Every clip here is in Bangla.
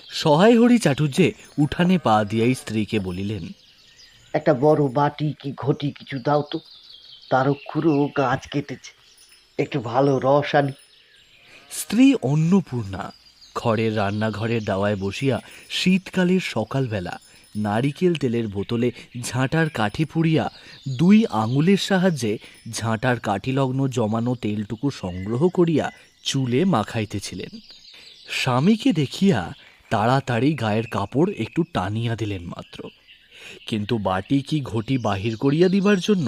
সহায় হরি চাটুর্যে উঠানে পা দিয়াই স্ত্রীকে বলিলেন, একটা বড় বাটি কি ঘটি কিছু দাও তো, তারক্ষুরও গাছ কেটেছে, একটু ভালো রস আনি। স্ত্রী অন্নপূর্ণা ঘরের রান্নাঘরের দাওয়ায় বসিয়া শীতকালের সকালবেলা নারিকেল তেলের বোতলে ঝাঁটার কাঠি পুড়িয়া 2 আঙুলের সাহায্যে ঝাঁটার কাঠিলগ্ন জমানো তেলটুকু সংগ্রহ করিয়া চুলে মাখাইতেছিলেন। স্বামীকে দেখিয়া তাড়াতাড়ি গায়ের কাপড় একটু টানিয়া দিলেন মাত্র, কিন্তু বাটি কি ঘটি বাহির করিয়া দিবার জন্য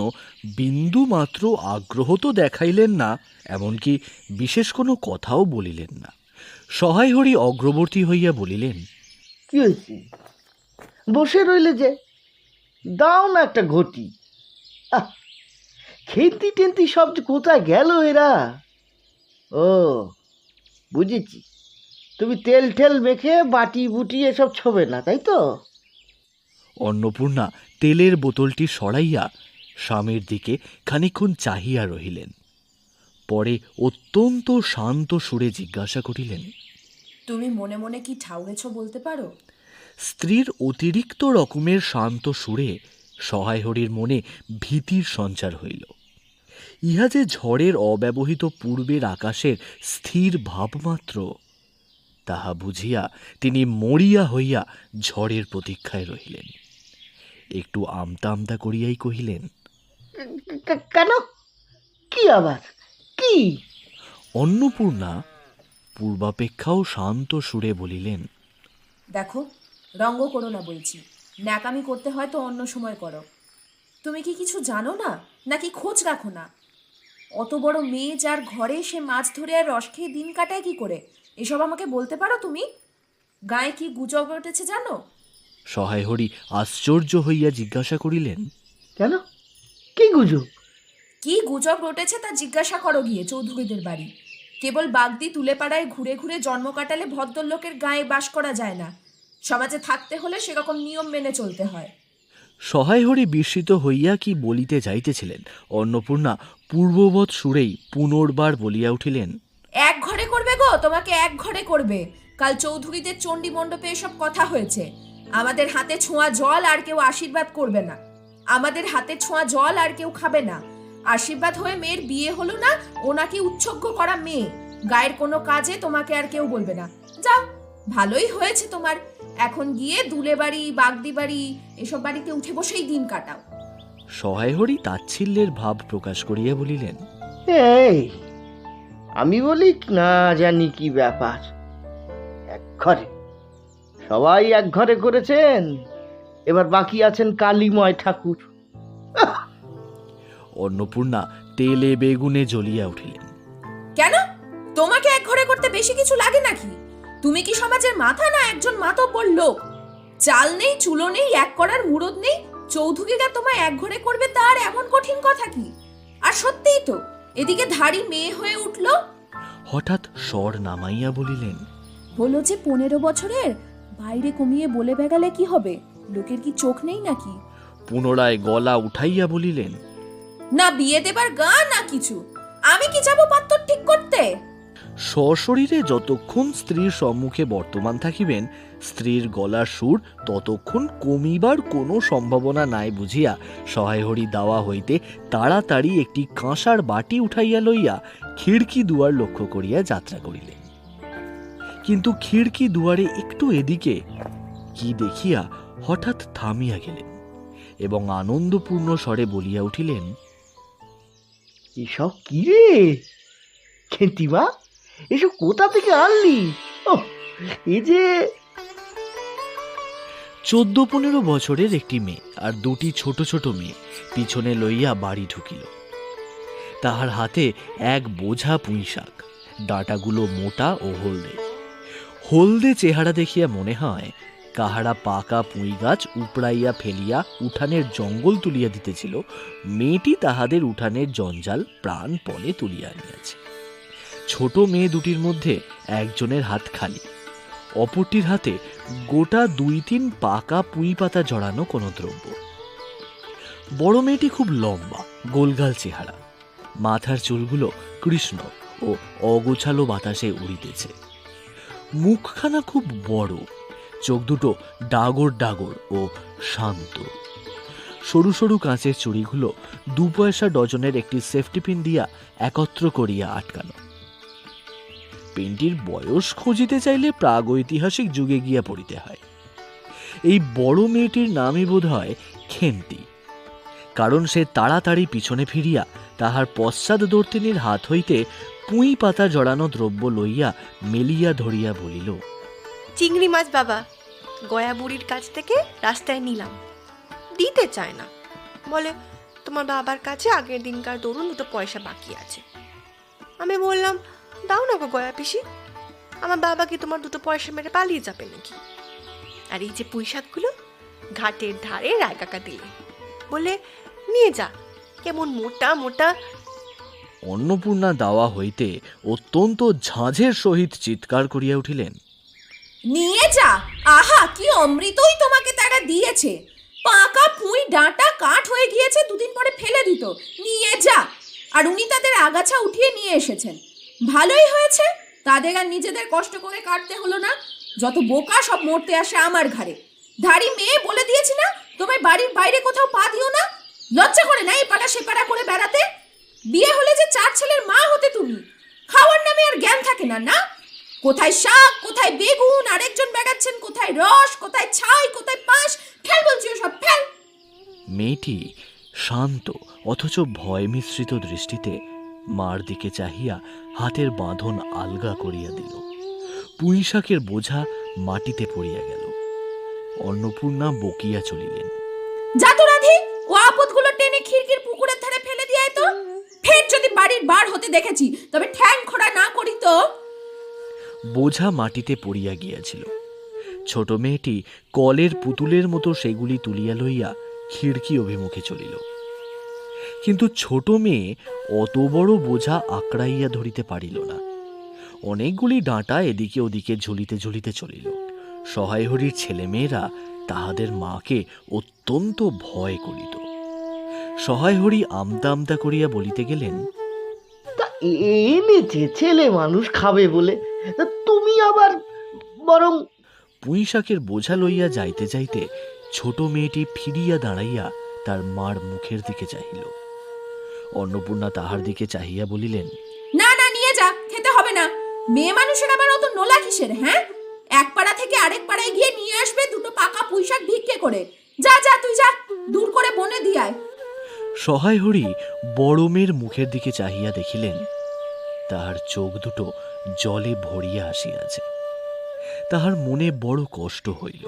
বিন্দু মাত্র আগ্রহ তো দেখাইলেন না, এমনকি বিশেষ কোনো কথাও বলিলেন না। সহায় হরি অগ্রবর্তী হইয়া বলিলেন, কি হয়েছে, বসে রইলে যে, দাও না একটা ঘটি। আহ, খেন্তি টেন্তি সব যে কোথায় গেল এরা? ও, বুঝেছি, তুমি তেল ঠেল মেখে বাটি বুটি এসব ছোবে না, তাই তো? অন্নপূর্ণা তেলের বোতলটি সরাইয়া স্বামীর দিকে খানিকক্ষণ চাহিয়া রহিলেন। পরে অত্যন্ত শান্ত সুরে জিজ্ঞাসা করিলেন, তুমি মনে মনে কি ঠাউরেছ বলতে পারো? স্ত্রীর অতিরিক্ত রকমের শান্ত সুরে সহায় হরির মনে ভীতির সঞ্চার হইল। ইহা যে ঝড়ের অব্যবহিত পূর্বের আকাশের স্থির ভাবমাত্র, তাহা বুঝিয়া তিনি মরিয়া হইয়া ঝড়ের প্রতীক্ষায় রহিলেন। একটু আমতা আমতা করিয়াই কহিলেন, কেন, কি আবার, কি? অন্নপূর্ণা পূর্বাপেক্ষাও শান্ত সুরে বলিলেন, দেখো, রঙ্গ করো না বলছি, ন্যাকামি করতে হয় তো অন্য সময় করো। তুমি কি কিছু জানো না, নাকি খোঁজ রাখো না? অত বড় মেয়ে যার ঘরে সে মাছ ধরে আর রস খেয়ে দিন কাটায় কি করে, এসব আমাকে বলতে পারো তুমি? গায়ে কি গুজব উঠেছে জানো? সহায় হরি আশ্চর্য হইয়া জিজ্ঞাসা করিলেন, কেন, কি গুজব? কি গুজব রটেছে তা জিজ্ঞাসা করো গিয়ে চৌধুরীদের বাড়ি। কেবল বাগদি তুলে পাড়ায় ঘুরে ঘুরে জন্ম কাটালে ভদ্রলোকের গায়ে বাস করা যায় না। সমাজে থাকতে হলে সেরকম নিয়ম মেনে চলতে হয়। সহায় হরি বিস্মিত হইয়া কি বলিতে যাইতেছিলেন, অন্নপূর্ণা পূর্ববৎ সুরেই পুনর্বার বলিয়া উঠিলেন, এক ঘরে করবে গো, তোমাকে এক ঘরে করবে। কাল চৌধুরীদের চণ্ডী মণ্ডপে এসব কথা হয়েছে। আমাদের হাতে ছোঁয়া জল আর কেউ আশীর্বাদ করবে না, আমাদের হাতে ছোঁয়া জল আর কেউ খাবে না। আশীর্বাদ হয়ে মেয়ের বিয়ে হলো না, ওনাকে উৎসর্গ করা মেয়ে, গায়ের কোনো কাজে তোমাকে আর কেউ বলবে না। যাও, ভালোই হয়েছে তোমার, এখন গিয়ে দুলে বাড়ি বাগদি বাড়ি এসব বাড়িতে উঠে বসেই দিন কাটাও। সহায় হরি তাচ্ছিল্যের ভাব প্রকাশ করিয়া বলিলেন, এই, আমি বলি না জানি কি ব্যাপার, এক ঘরে সবাই এক ঘরে করেছেন, এবার বাকি আছেন কালীময় ঠাকুর। অন্নপূর্ণা তেলে বেগুনে জ্বলিয়া উঠিলেন। কেন, তোমাকে এক ঘরে করতে বেশি কিছু লাগে নাকি? তুমি কি সমাজের মাথা না একজন মাতব্বর লোক? চাল নেই, চুলো নেই, এক করার মুরদ নেই, চৌধুরীরা তোমায় এক ঘরে করবে তার এমন কঠিন কথা কি? আর সত্যিই তো, এদিকে ধাড়ি মেয়ে হয়ে উঠলো। হঠাৎ স্বর নামাইয়া বলিলেন, হলো যে 15 বছরের, বাইরে কমিয়ে বলে বেগালে কি হবে? লোকের কি চোখ নেই নাকি? পুনরায় গলা উঠাইয়া বলিলেন, না বিয়ে দেবার গা না কিছু, আমি কি যাবো পাত্তর ঠিক করতে? সশরীরে যতক্ষণ স্ত্রীর সম্মুখে বর্তমান থাকিবেন, স্ত্রীর গলার সুর ততক্ষণ কমিবার কোনো সম্ভাবনা নাই বুঝিয়া সহায় হরি দাওয়া হইতে তাড়াতাড়ি একটি কাঁসার বাটি উঠাইয়া লইয়া খিড়কি দুয়ার লক্ষ্য করিয়া যাত্রা করিলেন। কিন্তু খিড়কি দুয়ারে একটু এদিকে কি দেখিয়া হঠাৎ থামিয়া গেলেন এবং আনন্দপূর্ণ স্বরে বলিয়া উঠিলেন, এসব কি রে খেন্তিমা, এসব কোথা থেকে আনলি? ও, এ যে 14-15 বছরের একটি মেয়ে আর 2টি ছোট ছোট মেয়ে পিছনে লইয়া বাড়ি ঢুকিল। তাহার হাতে এক বোঝা পুঁই শাক, ডাঁটাগুলো মোটা ও হলদে। হলদে চেহারা দেখিয়া মনে হয় কাহারা পাকা পুঁই গাছ উপড়াইয়া ফেলিয়া উঠানের জঙ্গল তুলিয়া দিতেছিল, মেয়েটি তাহাদের উঠানের জঞ্জাল প্রাণপণে তুলিয়া আনিয়াছে। ছোট মেয়ে দুটির মধ্যে একজনের হাত খালি, অপরটির হাতে গোটা 2-3 পাকা পুঁই পাতা জড়ানো কোনো দ্রব্য। বড় মেয়েটি খুব লম্বা, গোলগাল চেহারা, মাথার চুলগুলো কৃষ্ণ ও অগোছালো বাতাসে উড়িতেছে। মুখখানা খুব বড় চোখ দুটো ডাগর ডাগর ও শান্ত। সরু সরু কাঁচের চুড়িগুলো 2 পয়সা ডজনের একটি সেফটি পিন দিয়া একত্র করিয়া আটকানো। পিনটির বয়স খুঁজিতে চাইলে প্রাগৈতিহাসিক যুগে গিয়া পড়িতে হয়। এই বড় মেয়েটির নামই বোধ হয় খেন্তি, কারণ সে তাড়াতাড়ি পিছনে ফিরিয়া তাহার পশ্চাৎদর্শিনীর হাত হইতে পুঁই পাতা জড়ানো দ্রব্য লইয়া মেলিয়া ধরিয়া বলিল, চিংড়ি মাছ বাবা, গয়া বুড়ির কাছ থেকে রাস্তায় নিলাম, দিতে চায় না, বলে তোমার বাবার কাছে আগের দিনকার দরুন 2 পয়সা বাকি আছে। আমি বললাম, দাও না গো গয়া পিসি, আমার বাবা কি তোমার 2 পয়সা মেরে পালিয়ে যাবে নাকি? আর এই যে পুঁই শাকগুলো ঘাটের ধারে রায় কাকা দিলে, বলে নিয়ে যা, কেমন মোটা মোটা। অন্নপূর্ণা দাওয়া হইতে অত্যন্ত ঝাঁঝের সহিত চিৎকার করিয়া উঠিলেন, নিয়ে যা! আহা, কি অমৃতই তোমাকে তারা দিয়েছে! পাকা পুঁই ডাঁটা কাঠ হয়ে গিয়েছে, 2 দিন পরে ফেলে দিত। নিয়ে যা! আর উনি তাদের আগাছা উঠিয়ে নিয়ে এসেছেন। ভালোই হয়েছে, তাদের আর নিজেদের কষ্ট করে কাটতে হলো না। যত বোকা সব মরতে আসে আমার ঘাড়ে। ধাড়ি মেয়ে বলে দিয়েছি না, তোমায় বাড়ির বাইরে কোথাও পা দিও না। লজ্জা করে না এপাড়া সেপাড়া করে বেড়াতে? বিয়ে হলে যে 4 ছেলের মা হতে তুমি, খাওয়ার নামে আর জ্ঞান থাকে না, না? কোথায় শাক, কোথায় বেগুন, আরেকজন বেগাচ্ছেন কোথায় রস, কোথায় ছাই, কোথায় পাঁশ। ফেল বলছি সব, ফেল। মেয়েটি শান্ত অথচ ভয় মিশ্রিত দৃষ্টিতে মার দিকে চাহিয়া হাতের বাঁধন আলগা করিয়া দিল। পুঁই শাকের বোঝা মাটিতে পড়িয়া গেল। অন্নপূর্ণা বকিয়া চলিলেন, যা তো রাধি, ও আপদগুলো টেনে খিড়কির পুকুরের ধারে ফেলে দিয়ে আয় তো। ফের যদি বাড়ির বার হতে দেখেছি, তবে ঠ্যাং খোড়া না করি তো। বোঝা মাটিতে পড়িয়া গিয়াছিল। ছোট মেয়েটি কলের পুতুলের মতো সেগুলি তুলিয়া লইয়া খিড়কি অভিমুখে চলিল। কিন্তু ছোট মেয়ে অত বড় বোঝা আকড়াইয়া ধরিতে পারিল না। অনেকগুলি ডাঁটা এদিকে ওদিকে ঝুলিতে ঝুলিতে চলিল। সহায় হরির ছেলেমেয়েরা তাহাদের মাকে অত্যন্ত ভয় করিত। সহায় হরি আমতা আমতা করিয়া বলিতে গেলেন, তা এনেছে ছেলে মানুষ খাবে বলে, তা তুমি আবার বরং। পুঁই শাকের বোঝা লইয়া যাইতে যাইতে ছোট মেয়েটি ফিরিয়া দাঁড়াইয়া তার মার মুখের দিকে চাহিল। অন্নপূর্ণা তাহার দিকে চাহিয়া বলিলেন, না না, নিয়ে যা, খেতে হবে না। মেয়ে মানুষের আবার অত নোলা কিসের, হ্যাঁ? এক পাড়া থেকে আরেক পাড়ায় গিয়ে নিয়ে আসবে 2 পাকা পুঁই শাক ভিক্ষে করে। যা যা, তুই যা, দূর করে বনে দিয়ে আয়। সহায় হরি বড় মেয়ের মুখের দিকে চাহিয়া দেখিলেন, তাহার চোখ দুটো জলে ভরিয়া আসিয়াছে। তাহার মনে বড় কষ্ট হইল।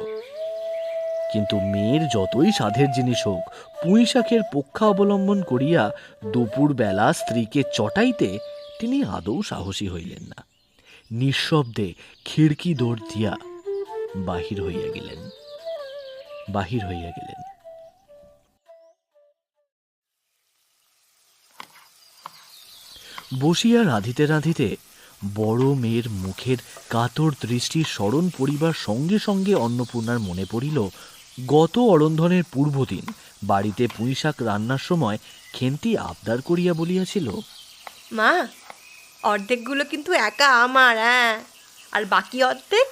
কিন্তু মেয়ের যতই সাধের জিনিস হোক, পুঁই শাকের পক্ষা অবলম্বন করিয়া দুপুর বেলা স্ত্রীকে চটাইতে তিনি আদৌ সাহসী হইলেন না। নিঃশব্দে খিড়কি দৌড় দিয়া বাহির হইয়া গেলেন। বসিয়া রাঁধিতে রাঁধিতে বড় মেয়ের মুখের কাতর দৃষ্টি স্মরণ পড়িবার সঙ্গে সঙ্গে অন্নপূর্ণার মনে পড়িল, গত অরন্ধনের পূর্বদিন বাড়িতে পুঁই শাক রান্নার সময় খেন্তি আবদার করিয়া বলিয়াছিল, মা, অর্ধেকগুলো কিন্তু একা আমার, হ্যাঁ, আর বাকি অর্ধেক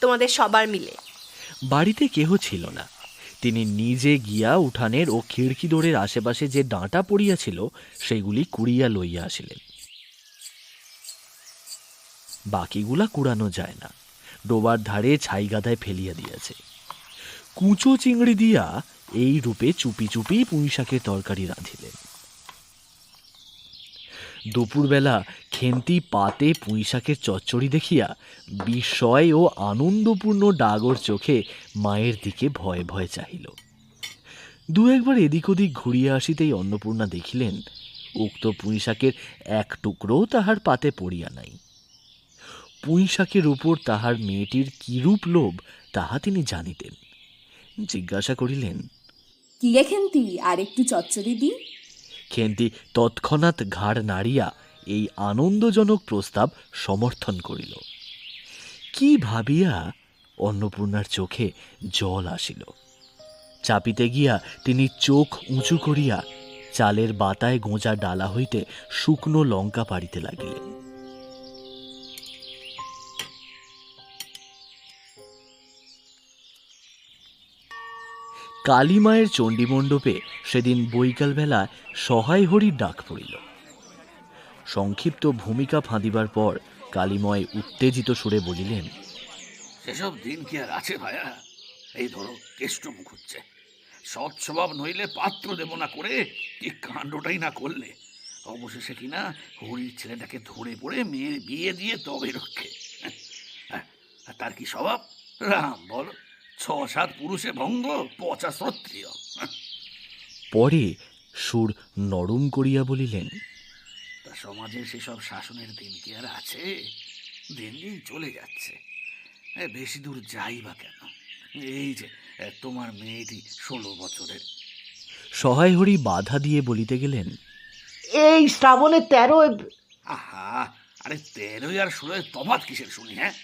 তোমাদের সবার মিলে। বাড়িতে কেহ ছিল না। তিনি নিজে গিয়া উঠানের ও খিড়কি দোরের আশেপাশে যে ডাঁটা পড়িয়াছিল সেগুলি কুড়িয়া লইয়া আসিলেন। বাকিগুলা কুড়ানো যায় না, ডোবার ধারে ছাই গাদায় ফেলিয়া দিয়াছে। কুচো চিংড়ি দিয়া এই রূপে চুপি চুপি পুঁই শাকের তরকারি রাঁধিলেন। দুপুরবেলা খেন্তি পাতে পুঁই শাকের চচ্চড়ি দেখিয়া বিস্ময় ও আনন্দপূর্ণ ডাগর চোখে মায়ের দিকে ভয়ে ভয়ে চাহিল। 2-1বার এদিক ওদিক ঘুরিয়া আসিতেই অন্নপূর্ণা দেখিলেন উক্ত পুঁই শাকের এক টুকরোও তাহার পাতে পড়িয়া নাই। পুঁই শাকের উপর তাহার মেয়েটির কিরূপ লোভ তাহা তিনি জানিতেন। জিজ্ঞাসা করিলেন, কি রে খেন্তি, আর একটু চচ্চড়ি দি? খেন্তি তৎক্ষণাৎ ঘাড় নাড়িয়া এই আনন্দজনক প্রস্তাব সমর্থন করিল। কি ভাবিয়া অন্নপূর্ণার চোখে জল আসিল। চাপিতে গিয়া তিনি চোখ উঁচু করিয়া চালের বাতায় গোঁজা ডালা হইতে শুকনো লঙ্কা পাড়িতে লাগিলেন। কালীমায়ের চণ্ডীমণ্ডপে সেদিন বৈকালবেলা সহায় হরির ডাক পড়িল। সংক্ষিপ্ত ভূমিকা ফাঁদিবার পর কালীময় উত্তেজিত সুরে বলিলেন, সেসব দিন কি আর আছে ভায়া? এই ধরো কেষ্ট মুখ হচ্ছে, সৎ স্বভাব নইলে পাত্র দেব না করে কি কাণ্ডটাই না করলে, অবশেষে কিনা হরির ছেলেটাকে ধরে পড়ে মেয়ের বিয়ে দিয়ে তবে রক্ষে। আর তার কি স্বভাব? রাম বল, 6-7 পুরুষে ভঙ্গ, পচা শ্রত্রিয়। পরে সুর নরম করিয়া বলিলেন, তা সমাজের সেসব শাসনের দিন কি আর আছে? দিন দিন চলে যাচ্ছে, বেশি দূর যাই বা কেন? এই যে তোমার মেয়েটি 16 বছরের। সহায় হরি বাধা দিয়ে বলিতে গেলেন, এই শ্রাবণে 13 আহা, আরে 13 আর 16 তফাৎ কিসের শুনি? হ্যাঁ,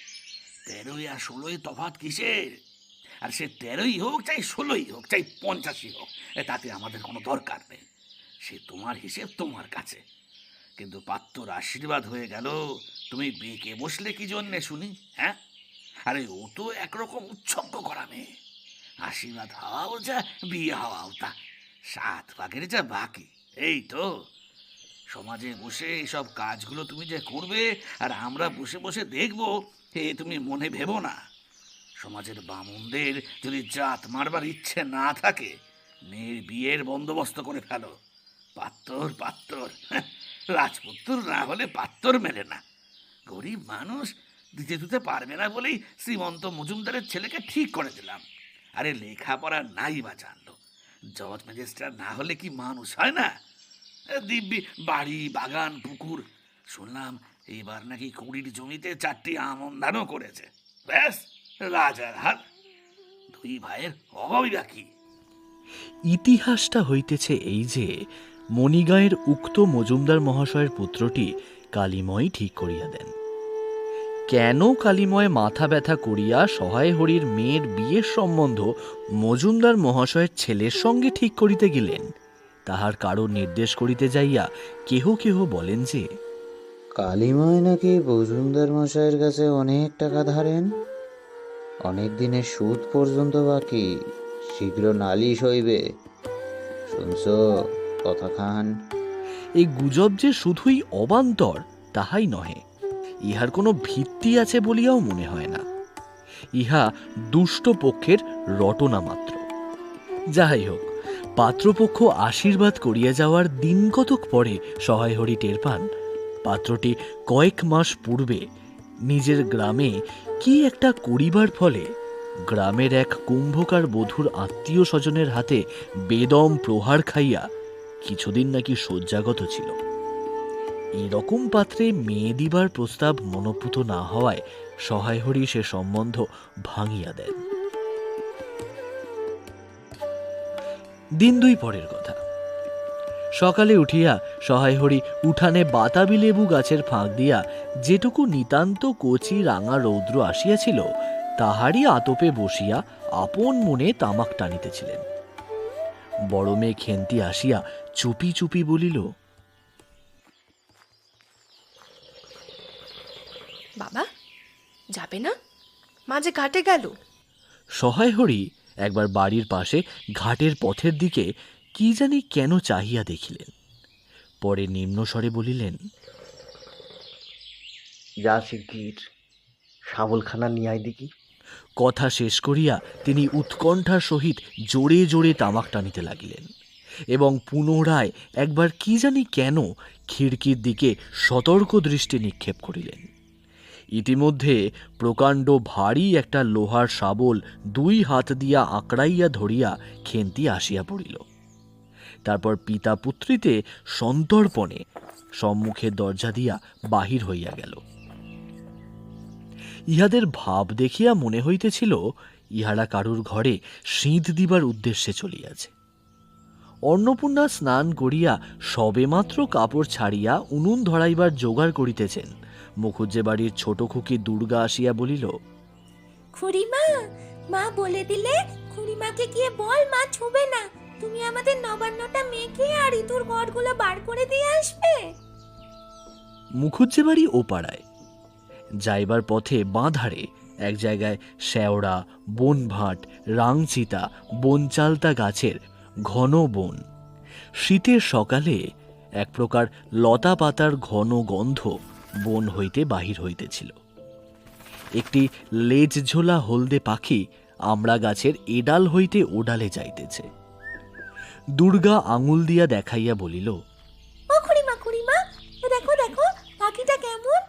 13 আর 16 তফাৎ কিসের? আর সে 13ই হোক, চাই 16ই হোক, চাই 85 হোক, তাতে আমাদের কোনো দরকার নেই। সে তোমার হিসেব তোমার কাছে, কিন্তু পাত্রর আশীর্বাদ হয়ে গেল, তুমি বেঁকে বসলে কি জন্যে শুনি? হ্যাঁ, আরে ও তো একরকম উচ্ছঙ্গ করা মেয়ে, আশীর্বাদ হওয়াও যা, বিয়ে হওয়াও তা, 7 ভাগের যা বাকি। এই তো সমাজে বসে এইসব কাজগুলো তুমি যে করবে আর আমরা বসে বসে দেখবো, এ তুমি মনে ভেবো না। সমাজের বামুনদের যদি জাত মারবার ইচ্ছে না থাকে, মেয়ের বিয়ের বন্দোবস্ত করে ফেলো। পাত্তর রাজপুত্র না হলে পাত্তর মেলে না। গরিব মানুষ দিতে পারবে না বলেই শ্রীমন্ত মজুমদারের ছেলেকে ঠিক করে দিলাম। আরে লেখাপড়া নাই বা জানলো, জজ ম্যাজিস্ট্রেট না হলে কি মানুষ হয় না? দিব্যি বাড়ি, বাগান, পুকুর, শুনলাম এবার নাকি 20 জমিতে 4টি আমন ধানও করেছে। ব্যাস, রাজার হাল। 2 ভাইয়ের অভাবই বাকি। ইতিহাসটা হইতেছে এই যে, মণিগাঁয়ের উক্ত মজুমদার মহাশয়ের পুত্রটি কালীময় ঠিক করিয়া দেন। কেন কালীময় মাথা ব্যথা করিয়া সহায় হরির মেয়ের বিয়ের সম্বন্ধ মজুমদার মহাশয়ের ছেলের সঙ্গে ঠিক করিতে গেলেন, তাহার কারণ নির্দেশ করিতে যাইয়া কেহ কেহ বলেন যে, কালীময় নাকি মজুমদার মশাইয়ের কাছে অনেক টাকা ধারেন, অনেক দিনের সুদ পর্যন্ত বাকি, শীঘ্র নালিশ হইবে। শুনছ কথা খান? এই গুজব যে শুধুই অবান্তর তাহাই নহে, ইহার কোনো ভিত্তি আছে বলিয়াও মনে হয় না। ইহা দুষ্ট পক্ষের রটনা মাত্র। যাহাই হোক, পাত্রপক্ষ আশীর্বাদ করিয়া যাওয়ার দিন কতক পরে সহায় হরি টের পান, পাত্রটি কয়েক মাস পূর্বে নিজের গ্রামে কি একটা করিবার ফলে গ্রামের এক কুম্ভকার বধূর আত্মীয় স্বজনের হাতে বেদম প্রহার খাইয়া কিছুদিন নাকি শয্যাগত ছিল। এরকম পাত্রে মেয়ে দিবার প্রস্তাব মনোপুত না হওয়ায় সহায় হরি সে সম্বন্ধ ভাঙিয়া দেন। দিন 2 পরের কথা। সকালে উঠিয়া সহায় হরি উঠানে বাতাবি লেবু গাছের ফাঁক দিয়া যেটুকু নিতান্ত কচি রাঙা রৌদ্র আসিয়াছিল, তাহারই আতপে বসিয়া আপন মনে তামাক টানিতেছিলেন। বড় মেয়ে খেন্তি আসিয়া চুপি চুপি বলিল, বাবা যাবে না? মাঝে ঘাটে গেল। সহায় হরি একবার বাড়ির পাশে ঘাটের পথের দিকে কি জানি কেন চাহিয়া দেখিলেন, পরে নিম্নস্বরে বলিলেন, যা শিগগির শাবলখানা নিয়ে আয় দেখি। কথা শেষ করিয়া তিনি উৎকণ্ঠার সহিত জোরে জোরে তামাক টানিতে লাগিলেন এবং পুনরায় একবার কি জানি কেন খিড়কির দিকে সতর্ক দৃষ্টি নিক্ষেপ করিলেন। ইতিমধ্যে প্রকাণ্ড ভারী একটা লোহার শাবল 2 হাত দিয়া আঁকড়াইয়া ধরিয়া খেন্তি আসিয়া পড়িল। তারপর পিতা পুত্রীতে সন্তর্পণে সম্মুখের দরজা দিয়া বাহির হইয়া গেল। ইহাদের ভাব দেখিয়া মনে হইতেছিল ইহারা কারুর ঘরে সিঁধ দিবার উদ্দেশ্যে চলিয়াছে। অন্নপূর্ণা স্নান করিয়া সবেমাত্র কাপড় ছাড়িয়া উনুন ধরাইবার জোগাড় করিতেছেন, মুখুজ্জে বাড়ির ছোট খুকি দুর্গা আসিয়া বলিল, খুড়িমা, মা বলে দিলে খুড়িমাকে গিয়ে বল মা ছুবে না, তুমি আমাদের নবান্নটা মেখে আর ইঁদুর ঘরগুলো বার করে দিয়ে আসবে। মুখুজ্জে বাড়ি ও পাড়ায় যাইবার পথে বাঁ ধারে এক জায়গায় শেওড়া, বনভাট, রাংচিতা, বনচালতা গাছের ঘন বন। শীতের সকালে এক প্রকার লতা পাতার ঘন গন্ধ বন হইতে বাহির হইতেছিল। একটি লেজঝোলা হলদে পাখি আমড়া গাছের এডাল হইতে ওডালে যাইতেছে। দুর্গা আঙুল দিয়া দেখাইয়া বলিল, ও খুড়িমা খুড়িমা, ও দেখো দেখো পাখিটা কেমন।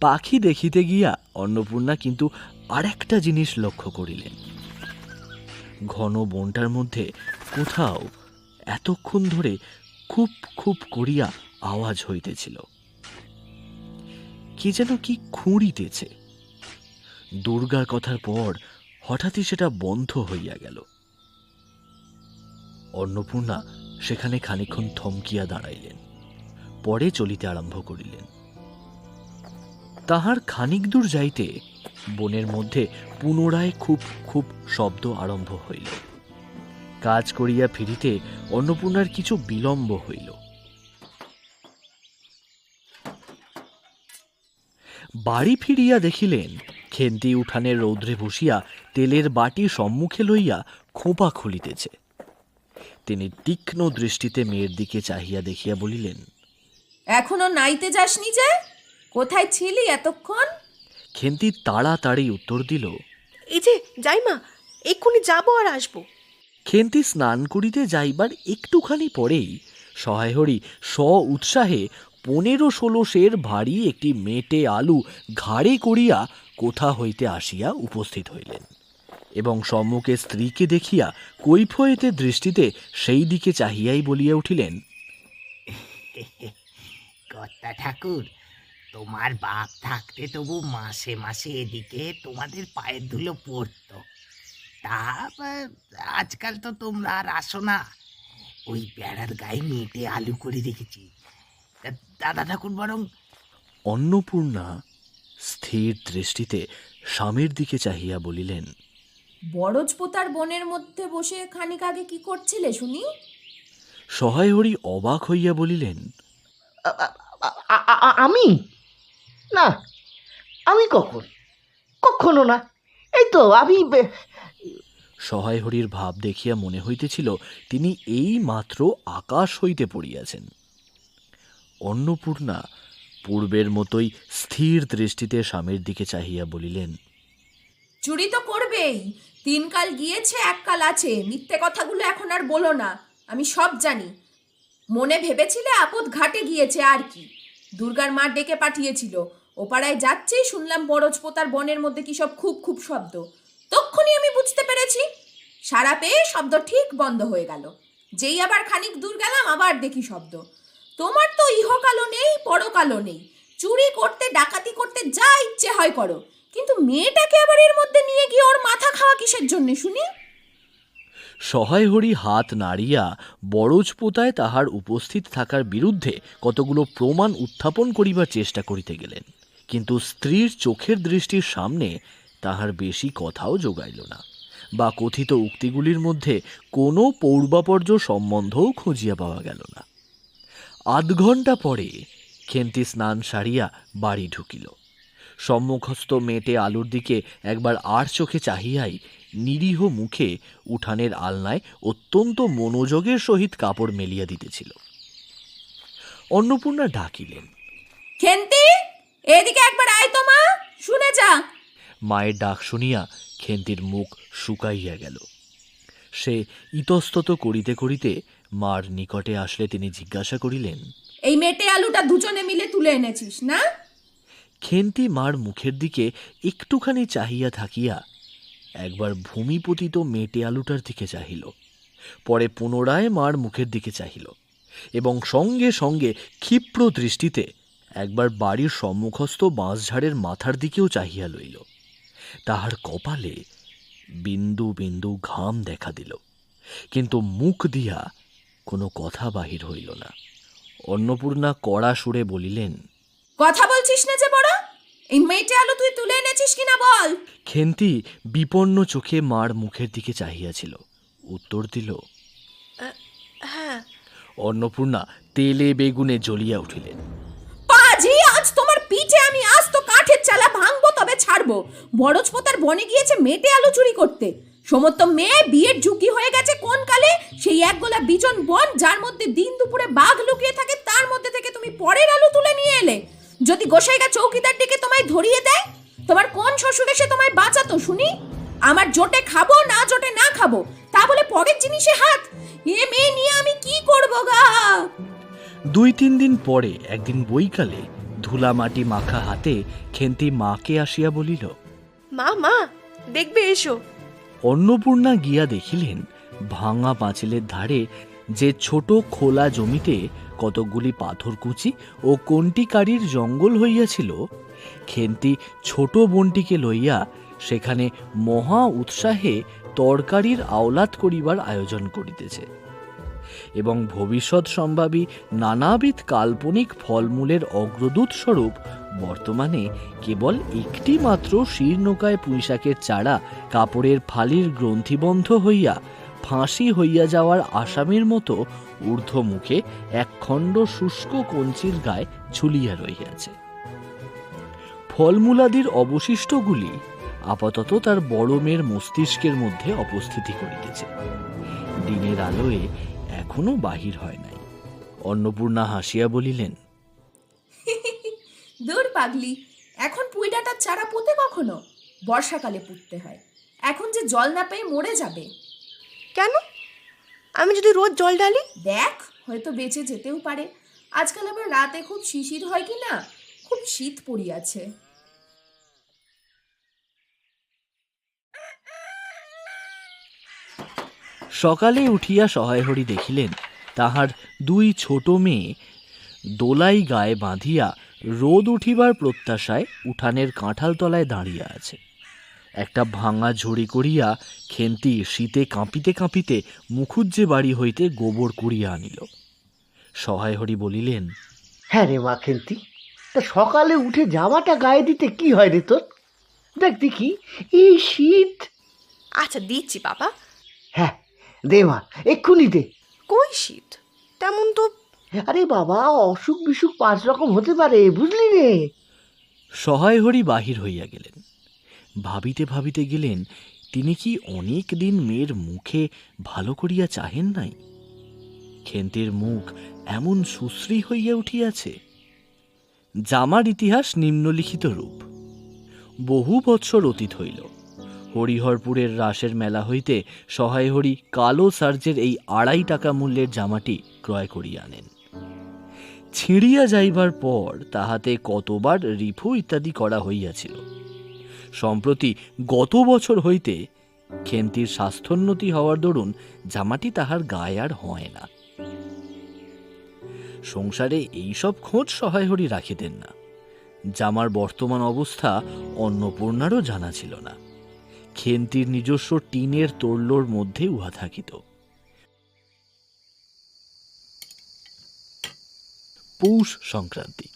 পাখি দেখিতে গিয়া অন্নপূর্ণা কিন্তু আরেকটা জিনিস লক্ষ্য করিলেন। ঘন বনটার মধ্যে কোথাও এতক্ষণ ধরে খুব খুব করিয়া আওয়াজ হইতেছিল। কে যেন কি খুঁড়িতেছে। দুর্গার কথার পর হঠাৎই সেটা বন্ধ হইয়া গেল। অন্নপূর্ণা সেখানে খানিকক্ষণ থমকিয়া দাঁড়াইলেন, পরে চলিতে আরম্ভ করিলেন। তাহার খানিক দূর যাইতে বনের মধ্যে পুনরায় খুব খুব শব্দ আরম্ভ হইল। কাজ করিয়া ফিরিতে অন্নপূর্ণার কিছু বিলম্ব হইল। বাড়ি ফিরিয়া দেখিলেন খেন্তি উঠানের রৌদ্রে বসিয়া তেলের বাটি সম্মুখে লইয়া খোঁপা খুলিতেছে। তিনি তীক্ষ্ণ দৃষ্টিতে মেয়ের দিকে চাহিয়া দেখিয়া বলিলেন, এখনো নাইতে যাসনি যে? কোথায় ছিলি এতক্ষণ? খেন্তি তাড়াতাড়ি উত্তর দিল, এই যে যাই মা, এক্ষুনি যাবো আর আসবো। খেন্তি স্নান করিতে যাইবার একটুখানি পরেই সহায়হরি উৎসাহে 15-16 সের ভারী একটি মেটে আলু ঘাড়ে করিয়া কোথা হইতে আসিয়া উপস্থিত হইলেন এবং সম্মুখে স্ত্রীকে দেখিয়া কৈফিয়তে দৃষ্টিতে সেই দিকে চাহিয়াই বলিয়া উঠিলেন, কর্তা ঠাকুর, তোমার বাপ থাকতে তবু মাসে মাসে এদিকে তোমাদের পায়ের ধুলো পড়তো। তা আজকাল তো তোমরা আর আসো না। ওই বেড়ার গায়ে মেটে আলু করে রেখেছি। দাদা ঠাকুর বরং। অন্নপূর্ণা স্থির দৃষ্টিতে স্বামীর দিকে চাহিয়া বলিলেন, বরজপোতার বনের মধ্যে বসে খানিক আগে কি করছিলে শুনি? সহায়হরি অবাক হইয়া বলিলেন, আমি না, আমি কখনো না। এই তো আমি সহায়হরির ভাব দেখিয়া মনে হইতেছিল তিনি এই মাত্র আকাশ হইতে পড়িয়াছেন। অন্নপূর্ণা পূর্বের মতোই স্থির দৃষ্টিতে স্বামীর দিকে চাহিয়া বলিলেন, চুরি তো করবেই। 3 কাল গিয়েছে, 1 কাল আছে। মিথ্যে কথাগুলো এখন আর বলো না, আমি সব জানি। মনে ভেবেছিলে আপদ ঘাটে গিয়েছে আর কি। দুর্গার মা ডেকে পাঠিয়েছিল। ও পাড়ায় যাচ্ছেই শুনলাম বরজপোতার বনের মধ্যে কি সব খুব খুব শব্দ। তখনই আমি বুঝতে পেরেছি। সারা পেয়ে শব্দ ঠিক বন্ধ হয়ে গেল। যেই আবার খানিক দূর গেলাম আবার দেখি শব্দ। তোমার তো ইহকালও নেই, পরকালও নেই। চুরি করতে, ডাকাতি করতে যা ইচ্ছে হয় করো, কিন্তু মেয়েটাকে আবার এর মধ্যে নিয়ে গিয়ে ওর মাথা খাওয়া কিসের জন্য শুনি? সহায়হরি হাত নাড়িয়া বরজপোতায় তাহার উপস্থিত থাকার বিরুদ্ধে কতগুলো প্রমাণ উত্থাপন করিবার চেষ্টা করিতে গেলেন, কিন্তু স্ত্রীর চোখের দৃষ্টির সামনে তাহার বেশি কথাও জোগাইল না, বা কথিত উক্তিগুলির মধ্যে কোনো পৌর্বাপর্য সম্বন্ধও খুঁজিয়া পাওয়া গেল না। 8 ঘণ্টা পরে খেন্তি স্নান সারিয়া বাড়ি ঢুকিল। সম্মুখস্থ মেটে আলুর দিকে একবার আর চোখে চাহিয়াই নিরীহ মুখে উঠানের আলনায় অত্যন্ত মনোযোগের সহিত কাপড় মেলিয়া দিতেছিল। অন্নপূর্ণা ডাকিলেন, খেন্তি, এদিকে একবার আয় তো মা, শুনে যা। মায়ের ডাক শুনিয়া খেন্তির মুখ শুকাইয়া গেল। সে ইতস্তত করিতে করিতে মার নিকটে আসলে তিনি জিজ্ঞাসা করিলেন, এই মেটে আলুটা দুজনে মিলে তুলে এনেছিস না? খেন্তি মার মুখের দিকে একটুখানি চাহিয়া থাকিয়া একবার ভূমিপতিত মেটে আলুটার দিকে চাহিল, পরে পুনরায় মার মুখের দিকে চাহিল এবং সঙ্গে সঙ্গে ক্ষিপ্র দৃষ্টিতে একবার বাড়ির সম্মুখস্থ বাঁশঝাড়ের মাথার দিকেও চাহিয়া লইল। তাহার কপালে বিন্দু বিন্দু ঘাম দেখা দিল, কিন্তু মুখ দিয়া কোনো কথা বাহির হইল না। অন্নপূর্ণা কড়া সুরে বলিলেন, কথা বলছিস না যে বড়? এই মেটে আলু তুই তুলে এনেছিস কিনা বল। খেন্তি বিপন্ন চোখে মার মুখের দিকে চাহিয়াছিল। উত্তর দিল, হ্যাঁ। অন্নপূর্ণা তেলে বেগুনে জ্বলিয়া উঠিলেন। পাজি, আজ তোমার পিঠে আমি আজ তো কাঠের চালা ভাঙবো, তবে ছাড়বো পারবো? বরজপোতার বনে গিয়েছে মেটে আলু চুরি করতে। সমস্ত মেয়ে বিয়ের ঝুঁকি হয়ে গেছে কোন কালে, সেই এক গোলা বিজন বন যার মধ্যে দিন দুপুরে বাঘ লুকিয়ে থাকে, তার মধ্যে থেকে তুমি পরের আলু তুলে নিয়ে এলে। যদি গোসাইগা চৌকিদার ডেকে তোমায় ধরিয়ে দেয়, তোমার কোন শ্বশুর এসে তোমায় বাঁচাতো শুনি? আমার জোটে খাবো না জোটে না খাবো, তা বলে পরের জিনিসে হাত। এ মেয়ে নিয়ে আমি কি করবো গা? 2-3 দিন পরে একদিন বৈকালে ধুলা মাটি মাখা হাতে খেন্তি মাকে আসিয়া বলিল, মা মা দেখবে এসো। অন্নপূর্ণা গিয়া দেখিলেন ভাঙা পাঁচিলের ধারে যে ছোট খোলা জমিতে কতকগুলি পাথরকুচি ও কণ্টিকারির জঙ্গল হইয়াছিল, খেন্তি ছোট বোনটিকে লইয়া সেখানে মহা উৎসাহে তরকারির আওলাদ করিবার আয়োজন করিতেছে এবং ভবিষ্যৎ সম্ভাবী নানাবিধ কাল্পনিক ফলমূলের অগ্রদূত স্বরূপ বর্তমানে কেবল একটি মাত্র শীর্ণকায় পুঁইশাকের চারা কাপড়ের ফালির গ্রন্থিবন্ধ হইয়া ফাঁসি হইয়া যাওয়ার আসামির মতো ঊর্ধ্বমুখে একখণ্ড শুষ্ক কঞ্চির গায়ে ঝুলিয়া রহিয়াছে। ফলমূলাদির অবশিষ্টগুলি আপাতত তার বড় মেয়ের মস্তিষ্কের মধ্যে অবস্থিতি করিতেছে, দিনের আলোয় এখনো বাহির হয় নাই। অন্নপূর্ণা হাসিয়া বলিলেন, দূর পাগলি, এখন পুঁই ডাঁটার চারা পুঁতে কখনো? বর্ষাকালে পুঁততে হয়, এখন যে জল না পেয়ে মরে যাবে। কেন? আমি যদি রোজ জল ঢালি? দেখ, হয়তো বেঁচে যেতেও পারে। আজকাল আবার রাতে খুব শিশির হয় কি না, খুব শীত পড়িয়াছে। সকালে উঠিয়া সহায়হরি দেখিলেন তাহার 2 ছোট মেয়ে দোলাই গায়ে বাঁধিয়া রোদ উঠিবার প্রত্যাশায় উঠানের কাঁঠাল তলায় দাঁড়িয়ে আছে। একটা ভাঙা ঝুড়ি করিয়া খেন্তি শীতে কাঁপিতে কাঁপিতে মুখুজ্জে বাড়ি হইতে গোবর কুড়িয়া আনিল। সহায়হরি বলিলেন, হ্যাঁ রে মা খেন্তি, তা সকালে উঠে জামাটা গায়ে দিতে কি হয় রে তোর? দেখ দেখি, এই শীত। আচ্ছা দিচ্ছি বাবা। হ্যাঁ দে মা, এক্ষুনি দে। কই শীত? তেমন তো। আরে বাবা, অসুখ বিসুখ 5 রকম হতে পারে, বুঝলি রে? সহায়হরি বাহির হইয়া গেলেন। ভাবিতে ভাবিতে গেলেন তিনি কি অনেক দিন মেয়ের মুখে ভালো করিয়া চাহেন নাই? খেন্তির মুখ এমন সুশ্রী হইয়া উঠিয়াছে। জামার ইতিহাস নিম্নলিখিত রূপ। বহু বৎসর অতীত হইল। হরিহরপুরের রাসের মেলা হইতে সহায়হরি কালো সার্জের এই 2.5 টাকা মূল্যের জামাটি ক্রয় করিয়া আনেন। ছিঁড়িয়া যাইবার পর তাহাতে কতবার রিফু ইত্যাদি করা হইয়াছিল। সম্প্রতি গত বছর হইতে খেন্তির স্বাস্থ্যোন্নতি হওয়ার দরুন জামাটি তাহার গায়ে আর হয় না। সংসারে এইসব খোঁজ সহায়হরি রাখিতেন না। জামার বর্তমান অবস্থা অন্নপূর্ণারও জানা ছিল না। খেন্তির নিজস্ব টিনের তোড়লোর মধ্যে উহা থাকিত। পৌষ সংক্রান্তি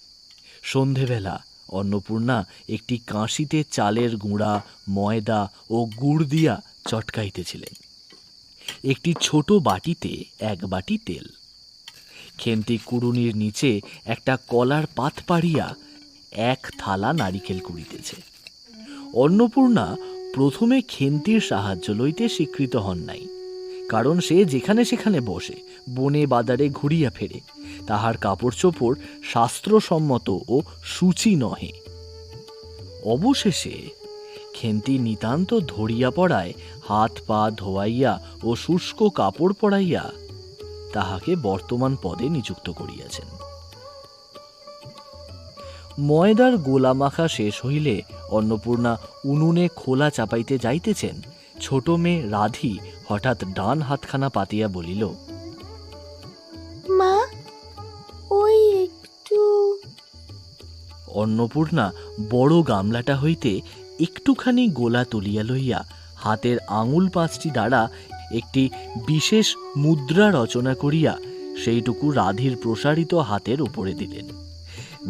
সন্ধেবেলা অন্নপূর্ণা একটি কাঁসিতে চালের গুঁড়া, ময়দা ও গুড় দিয়া চটকাইতেছিলেন। একটি ছোট বাটিতে 1 বাটি তেল। খেন্তি কুড়ুনির নিচে একটা কলার পাত পাড়িয়া 1 থালা নারিকেল কুড়িতেছে। অন্নপূর্ণা প্রথমে খেন্তির সাহায্য লইতে স্বীকৃত হন নাই, কারণ সে যেখানে সেখানে বসে, বনে বাদারে ঘুরিয়া ফেরে। তাহার কাপড় চোপড় শাস্ত্রসম্মত ও সূচি নহে। অবশেষে খেন্তি নিতান্ত ধরিয়া পড়ায় হাত পা ধোয়াইয়া ও শুষ্ক কাপড় পরাইয়া তাহাকে বর্তমান পদে নিযুক্ত করিয়াছেন। ময়দার গোলা মাখা শেষ হইলে অন্নপূর্ণা উনুনে খোলা চাপাইতে যাইতেছেন। ছোট মেয়ে রাধি হঠাৎ ডান হাতখানা পাতিয়া বলিল, মা, ওই একটু। অন্নপূর্ণা বড় গামলাটা হইতে একটুখানি গোলা তুলিয়া লইয়া হাতের আঙুল 5টি দ্বারা একটি বিশেষ মুদ্রা রচনা করিয়া সেইটুকু রাধির প্রসারিত হাতের উপরে দিলেন।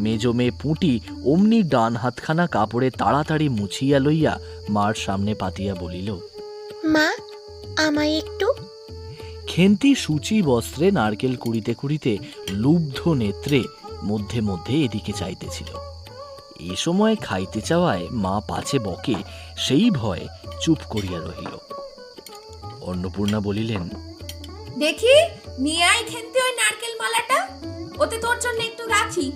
মেজ মেয়ে পুঁটি অমনি ডান হাতখানা কাপড়ে তাড়াতাড়ি মুছিয়া লইয়া মার সামনে পাতিয়া বলিল, মা, আমায় একটু। খেন্তি সূচি বস্ত্রে নারকেল কুড়িতে কুড়িতে লুব্ধ নেত্রে মধ্যে মধ্যে এদিকে চাইতেছিল। এ সময় খাইতে চাওয়ায় মা পাছে বকে, সেই ভয় চুপ করিয়া রহিল। অন্নপূর্ণা বলিলেন, দেখি নিয়ে আয় খেনতে ওই নারকেল মালাটা, ওতে তোর জন্য একটু রাখি।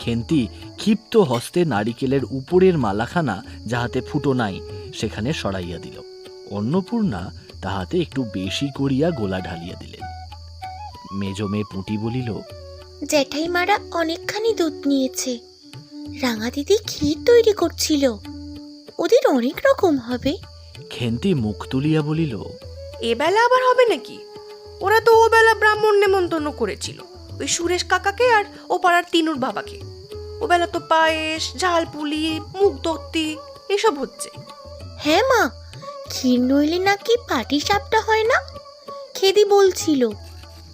খেন্তি ক্ষিপ্ত হস্তে নারিকেলের উপরের মালাখানা যাহাতে ফুটো নাই সেখানে সরাইয়া দিল। অন্নপূর্ণা তাহাতে একটু বেশি করিয়া গোলা ঢালিয়া দিলেন। মেজ মেয়ে পুঁটি বলিল, জ্যাঠাইমারা অনেকখানি দুধ নিয়েছে, রাঙা দিদি ক্ষীর তৈরি করছিল, ওদের অনেক রকম হবে। খেন্তি মুখ তুলিয়া বলিল, এবেলা আবার হবে নাকি? ওরা তো ও বেলা ব্রাহ্মণ নেমন্তন্ন করেছিল, ওই সুরেশ কাকাকে আর ও পাড়ার তিনুর বাবাকে। ও বেলা তো পায়েস, ঝালপুলি, মুগ দত্তি এসব হচ্ছে। হ্যাঁ মা, ক্ষীর নইলে নাকি পাটি সাপটা হয় না, খেদি বলছিল।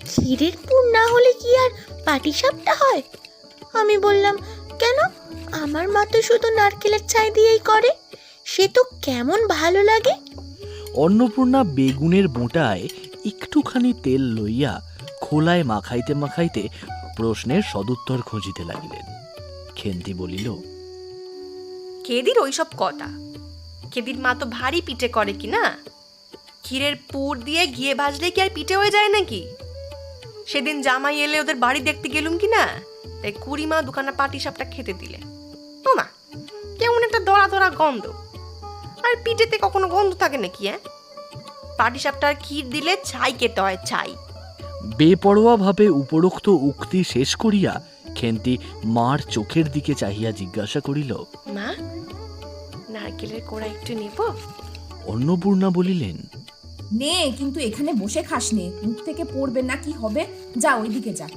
ক্ষীরের পুর না হলে কি আর পাটি সাপটা হয়? আমি বললাম, কেন, আমার মা তো শুধু নারকেলের ছাই দিয়েই করে, সে তো কেমন ভালো লাগে। অন্নপূর্ণা বেগুনের বোঁটায় একটুখানি তেল লইয়া খোলায় মাখাইতে মাখাইতে প্রশ্নের সদুত্তর খুঁজিতে লাগিলেন। খেন্তি বলিল, খেদির ওইসব কথা, খেদির মা তো ভারী পিঠে করে কি না? ক্ষীরের পুর দিয়ে ঘিয়ে ভাজলে কি আর পিঠে হয়ে যায় নাকি? সেদিন জামাই এলে ওদের বাড়ি দেখতে গেলুম কি না, তাই খুড়িমা দুখানা পাটি সাপটা খেতে দিলে। ও মা, কেমন একটা ধরা ধরা গন্ধ। আর পিঠেতে কখনো গন্ধ থাকে নাকি? পাটি সাপটার ক্ষীর দিলে ছাই খেতে হয়, ছাই। বেপরোয়া ভাবে উপরোক্ত উক্তি শেষ করিয়া খেন্তি মার চোখের দিকে চাহিয়া জিজ্ঞাসা করিল, মা, নারকেলের কোড়া একটু নেব? অন্নপূর্ণা বলিলেন, নে, কিন্তু এখানে বসে খাস নে, মুখ থেকে পড়বে না কি হবে, যা ওইদিকে যা।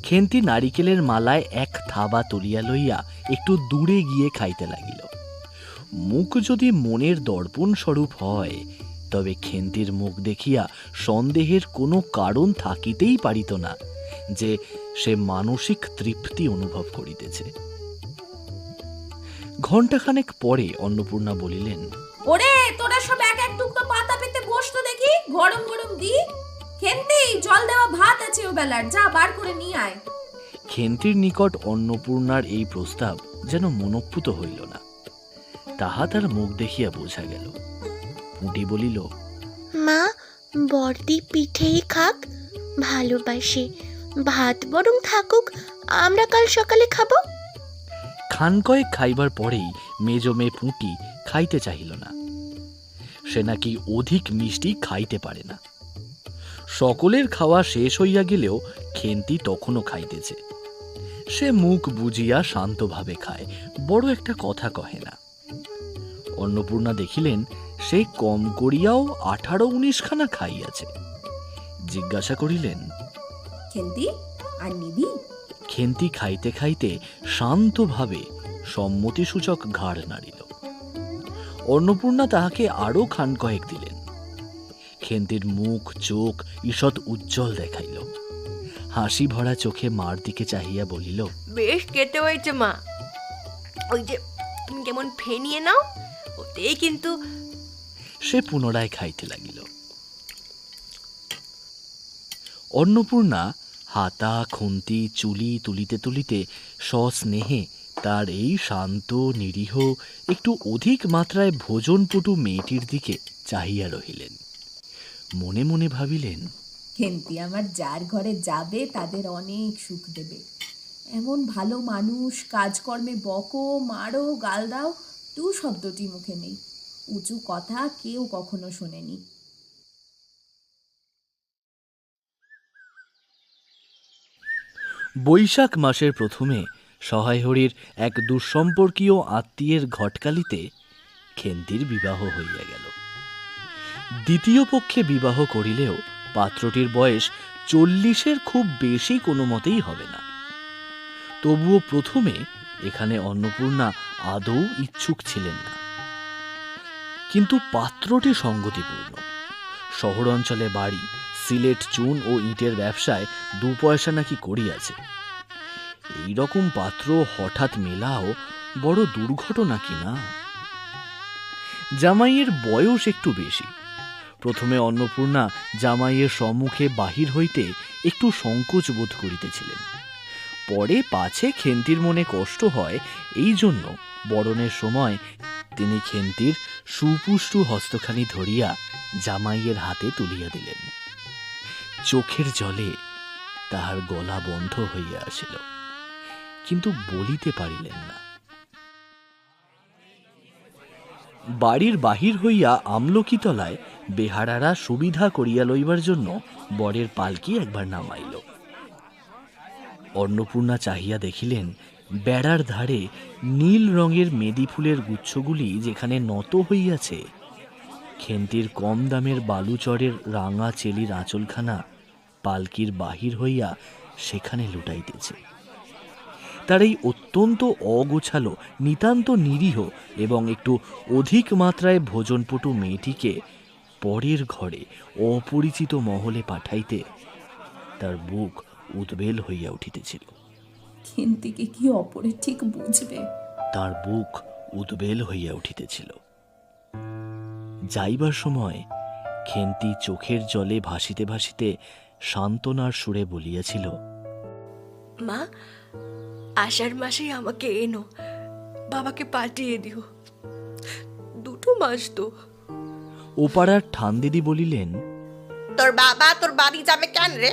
খেন্তি নারিকেলের মালায় এক থাবা তুলিয়া লইয়া একটু দূরে গিয়ে খাইতে লাগিল। মুখ যদি মনের দর্পণ স্বরূপ হয়, তবে খেন্তির মুখ দেখিয়া সন্দেহের কোনো কারণ থাকিতেই পারিত না যে সে মানসিক তৃপ্তি অনুভব করিতেছে। ঘণ্টাখানেক পরে অন্নপূর্ণা বলিলেন, ওরে, তোরা সব এক এক টুকরো পাতা পেতে বসতো দেখি, গরম গরম দি। খেন্তি, জল দেওয়া ভাত আছে ও বেলার, যা বার করে নিয়ে আয়। খেন্তির নিকট অন্নপূর্ণার এই প্রস্তাব যেন মনঃপুত হইল না, তাহা তার মুখ দেখিয়া বোঝা গেল। পুঁটি বলিল, মা, বর্দি পিঠেই খাক, ভালোবাসে, ভাত বরং থাকুক, আমরা কাল সকালে খাবো। খান কয়েক খাইবার পরেই মেজ মেয়ে পুঁটি খাইতে চাহিল না। সে নাকি অধিক মিষ্টি খাইতে পারে না। সকলের খাওয়া শেষ হইয়া গেলেও খেন্তি তখনও খাইতেছে। সে মুখ বুজিয়া শান্তভাবে খায়, বড় একটা কথা কহে না। অন্নপূর্ণা দেখিলেন সে কম করিয়াও 18-19 খানা খাইয়াছে। জিজ্ঞাসা করিলেন, খেন্তি, আর নিবি? খেন্তি খাইতে খাইতে শান্তভাবে সম্মতিসূচক ঘাড় নাড়িল। অন্নপূর্ণা তাহাকে আরো খান কয়েক দিলেন। খেন্তির মুখ চোখ ঈষৎ উজ্জ্বল দেখাইল। হাসি ভরা চোখে মার দিকে চাহিয়া বলিল, বেশ খেতে হয়েছে মা, ওই যে তুমি কেমন ফেনিয়ে নাও, ওতেই কিন্তু। সে পুনরায় খাইতে লাগিল। অন্নপূর্ণা হাতা খুন্তি চুলি তুলিতে তুলিতে সস্নেহে তার এই শান্ত নিরীহ একটু অধিক মাত্রায় ভোজনপটু মেয়েটির দিকে চাহিয়া রহিলেন। মনে মনে ভাবিলেন, খেন্তি আমার যার ঘরে যাবে তাদের অনেক সুখ দেবে। এমন ভালো মানুষ, কাজকর্মে বকো, মারো, গাল দাও, তু শব্দটি মুখে নেই। উঁচু কথা কেউ কখনো শোনেনি। বৈশাখ মাসের প্রথমে সহায়হরির এক দুঃসম্পর্কীয় আত্মীয়ের ঘটকালিতে খেন্তির বিবাহ হইয়া গেল। দ্বিতীয় পক্ষে বিবাহ করিলেও পাত্রটির বয়স 40-এর খুব বেশি কোনো মতেই হবে না। তবুও প্রথমে এখানে অন্নপূর্ণা আদৌ ইচ্ছুক ছিলেন না। কিন্তু পাত্রটি সঙ্গতিপূর্ণ, শহর অঞ্চলে বাড়ি, সিলেট চুন ও ইটের ব্যবসায় 2 পয়সা নাকি করিয়াছে। এই রকম পাত্র হঠাৎ মেলাও বড় দুর্ঘটনা কিনা। জামাইয়ের বয়স একটু বেশি। প্রথমে অন্নপূর্ণা জামাইয়ের সম্মুখে বাহির হইতে একটু সংকোচ বোধ করিতেছিলেন। পরে পাছে খেন্তির মনে কষ্ট হয়, এই জন্য বরণের সময় তিনি খেন্তির সুপুষ্টু হস্তখানি ধরিয়া জামাইয়ের হাতে তুলিয়া দিলেন। চোখের জলে তাহার গলা বন্ধ হইয়া আসিল, কিন্তু বলিতে পারিলেন না। বাড়ির বাহির হইয়া আমলকিতলায় বেহারারা সুবিধা করিয়া লইবার জন্য বরের পালকি একবার নামাইল। অন্নপূর্ণা চাহিয়া দেখিলেন বেড়ার ধারে নীল রঙের মেদি ফুলের গুচ্ছগুলি যেখানে নত হইয়াছে, খেন্তির কম দামের বালুচরের রাঙা চেলির আঁচলখানা পালকির বাহির হইয়া সেখানে লুটাইতেছে। তার এই অত্যন্ত অগোছালো, নিতান্ত নিরীহ এবং একটু অধিক মাত্রায় ভোজনপটু মেয়েটিকে পরের ঘরে অপরিচিত মহলে পাঠাইতে তার বুক উদ্বেল হইয়া উঠিতেছিল। খেন্তিকে কি অপরে ঠিক বুঝবে? তার বুক উদ্বেল হইয়া উঠিতেছিল। যাইবার সময় খেন্তি চোখের জলে ভাসিতে ভাসিতে সান্ত্বনার সুরে বলিয়াছিল, মা, আষাঢ় মাসেই আমাকে এনো, বাবাকে পাঠিয়ে দিও, 2 মাস তো। ওপাড়ার ঠান্দিদি বলিলেন, তোর বাবা তোর বাড়ি যাবে কেন রে?